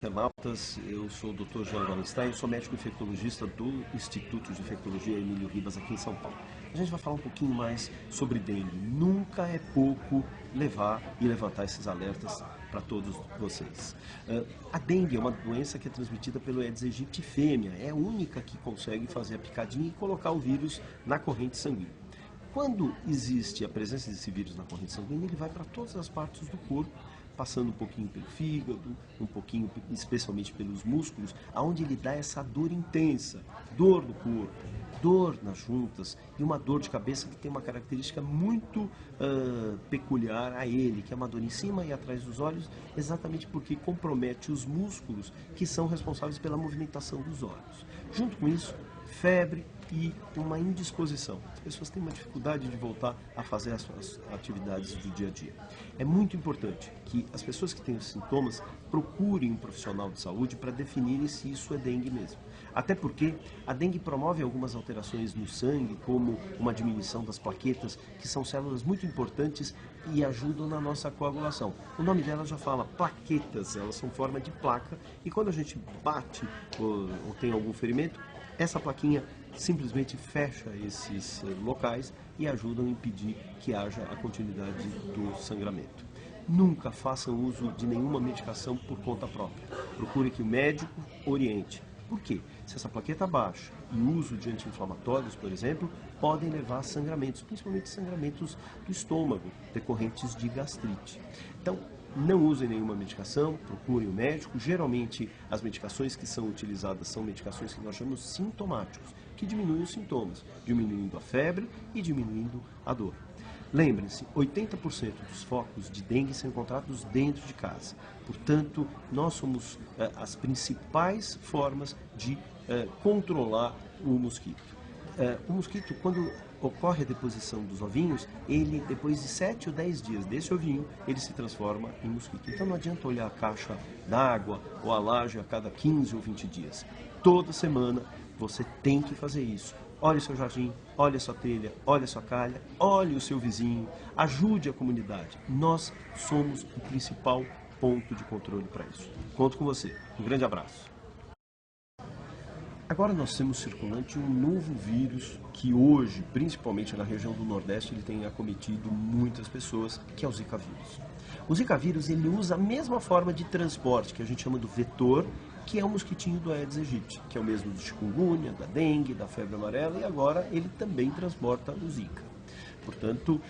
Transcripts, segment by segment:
Internautas, eu sou o Dr. Jean Wallenstein, sou médico infectologista do Instituto de Infectologia Emílio Ribas aqui em São Paulo. A gente vai falar um pouquinho mais sobre dengue. Nunca é pouco levar e levantar esses alertas para todos vocês. A dengue é uma doença que é transmitida pelo Aedes aegypti fêmea, é a única que consegue fazer a picadinha e colocar o vírus na corrente sanguínea. Quando existe a presença desse vírus na corrente sanguínea, ele vai para todas as partes do corpo, passando um pouquinho pelo fígado, um pouquinho especialmente pelos músculos, aonde ele dá essa dor intensa, dor do corpo, dor nas juntas e uma dor de cabeça que tem uma característica muito peculiar a ele, que é uma dor em cima e atrás dos olhos, exatamente porque compromete os músculos que são responsáveis pela movimentação dos olhos. Junto com isso, febre e uma indisposição. As pessoas têm uma dificuldade de voltar a fazer as suas atividades do dia a dia. É muito importante que as pessoas que têm os sintomas procurem um profissional de saúde para definirem se isso é dengue mesmo. Até porque a dengue promove algumas alterações no sangue, como uma diminuição das plaquetas, que são células muito importantes e ajudam na nossa coagulação. O nome delas já fala plaquetas, elas são forma de placa e quando a gente bate ou tem algum ferimento, essa plaquinha simplesmente fecha esses locais e ajudam a impedir que haja a continuidade do sangramento. Nunca façam uso de nenhuma medicação por conta própria. Procure que o médico oriente. Por quê? Se essa plaqueta baixa e o uso de anti-inflamatórios, por exemplo, podem levar a sangramentos, principalmente sangramentos do estômago, decorrentes de gastrite. Então, não usem nenhuma medicação, procurem o médico. Geralmente, as medicações que são utilizadas são medicações que nós chamamos sintomáticos, que diminuem os sintomas, diminuindo a febre e diminuindo a dor. Lembrem-se, 80% dos focos de dengue são encontrados dentro de casa. Portanto, nós somos as principais formas de controlar o mosquito. O mosquito, quando ocorre a deposição dos ovinhos, ele, depois de 7 ou 10 dias desse ovinho, ele se transforma em mosquito. Então não adianta olhar a caixa d'água ou a laje a cada 15 ou 20 dias. Toda semana você tem que fazer isso. Olhe o seu jardim, olhe a sua telha, olhe a sua calha, olhe o seu vizinho, ajude a comunidade. Nós somos o principal ponto de controle para isso. Conto com você. Um grande abraço. Agora nós temos circulante um novo vírus que hoje, principalmente na região do Nordeste, ele tem acometido muitas pessoas, que é o Zika vírus. O Zika vírus ele usa a mesma forma de transporte que a gente chama do vetor, que é o mosquitinho do Aedes aegypti, que é o mesmo do chikungunya, da dengue, da febre amarela, e agora ele também transporta o Zika. Portanto,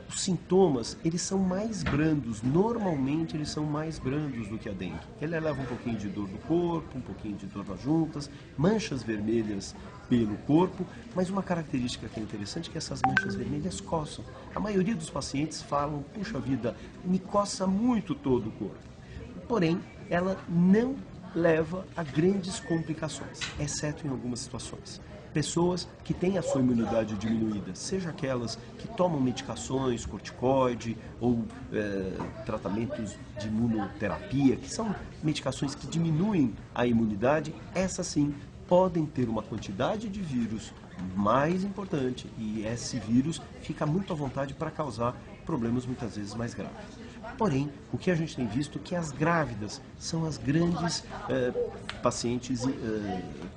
os sintomas, eles são mais brandos, normalmente eles são mais brandos do que a dengue. Ele leva um pouquinho de dor no corpo, um pouquinho de dor nas juntas, manchas vermelhas pelo corpo, mas uma característica que é interessante é que essas manchas vermelhas coçam. A maioria dos pacientes falam, puxa vida, me coça muito todo o corpo. Porém, ela não leva a grandes complicações, exceto em algumas situações. Pessoas que têm a sua imunidade diminuída, seja aquelas que tomam medicações, corticoide ou tratamentos de imunoterapia, que são medicações que diminuem a imunidade, essas sim podem ter uma quantidade de vírus mais importante e esse vírus fica muito à vontade para causar problemas muitas vezes mais graves. Porém, o que a gente tem visto é que as grávidas são as grandes pacientes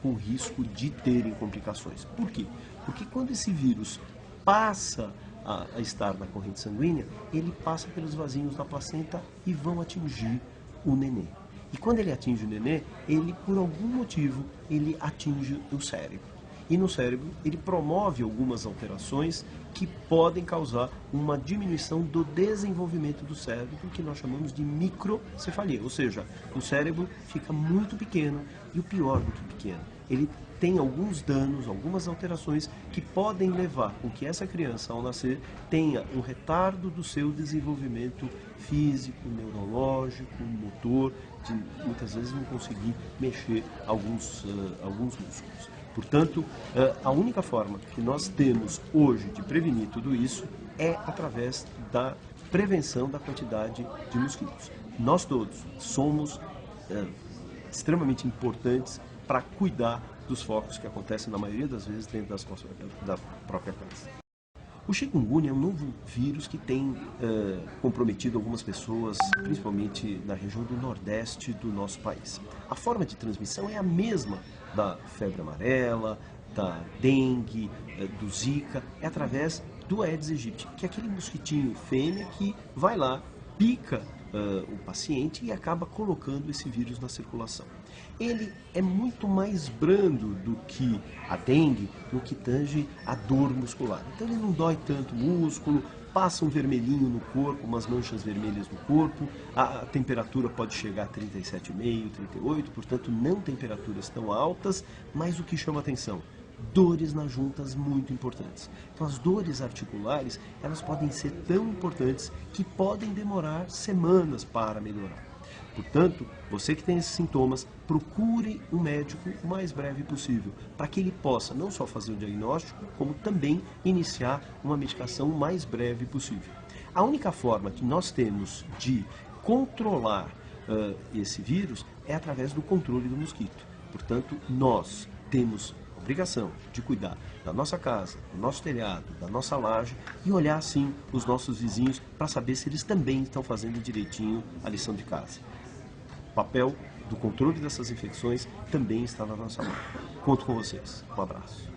com risco de terem complicações. Por quê? Porque quando esse vírus passa a estar na corrente sanguínea, ele passa pelos vasinhos da placenta e vão atingir o nenê. E quando ele atinge o nenê, ele, por algum motivo, ele atinge o cérebro. E no cérebro ele promove algumas alterações que podem causar uma diminuição do desenvolvimento do cérebro, que nós chamamos de microcefalia, ou seja, o cérebro fica muito pequeno e o pior do que pequeno, ele tem alguns danos, algumas alterações que podem levar com que essa criança ao nascer tenha um retardo do seu desenvolvimento físico, neurológico, motor, de muitas vezes não conseguir mexer alguns músculos. Portanto, a única forma que nós temos hoje de prevenir tudo isso é através da prevenção da quantidade de mosquitos. Nós todos somos extremamente importantes para cuidar dos focos que acontecem na maioria das vezes dentro da própria casa. O chikungunya é um novo vírus que tem comprometido algumas pessoas, principalmente na região do nordeste do nosso país. A forma de transmissão é a mesma da febre amarela, da dengue, do zika, é através do Aedes aegypti, que é aquele mosquitinho fêmea que vai lá, pica o paciente e acaba colocando esse vírus na circulação. Ele é muito mais brando do que a dengue no que tange a dor muscular. Então ele não dói tanto o músculo, passa um vermelhinho no corpo, umas manchas vermelhas no corpo, a temperatura pode chegar a 37,5, 38, portanto não temperaturas tão altas, mas o que chama atenção, dores nas juntas muito importantes. Então as dores articulares, elas podem ser tão importantes que podem demorar semanas para melhorar. Portanto, você que tem esses sintomas, procure um médico o mais breve possível, para que ele possa não só fazer o diagnóstico, como também iniciar uma medicação o mais breve possível. A única forma que nós temos de controlar esse vírus é através do controle do mosquito. Portanto, nós temos obrigação de cuidar da nossa casa, do nosso telhado, da nossa laje e olhar assim os nossos vizinhos para saber se eles também estão fazendo direitinho a lição de casa. O papel do controle dessas infecções também está na nossa mão. Conto com vocês. Um abraço.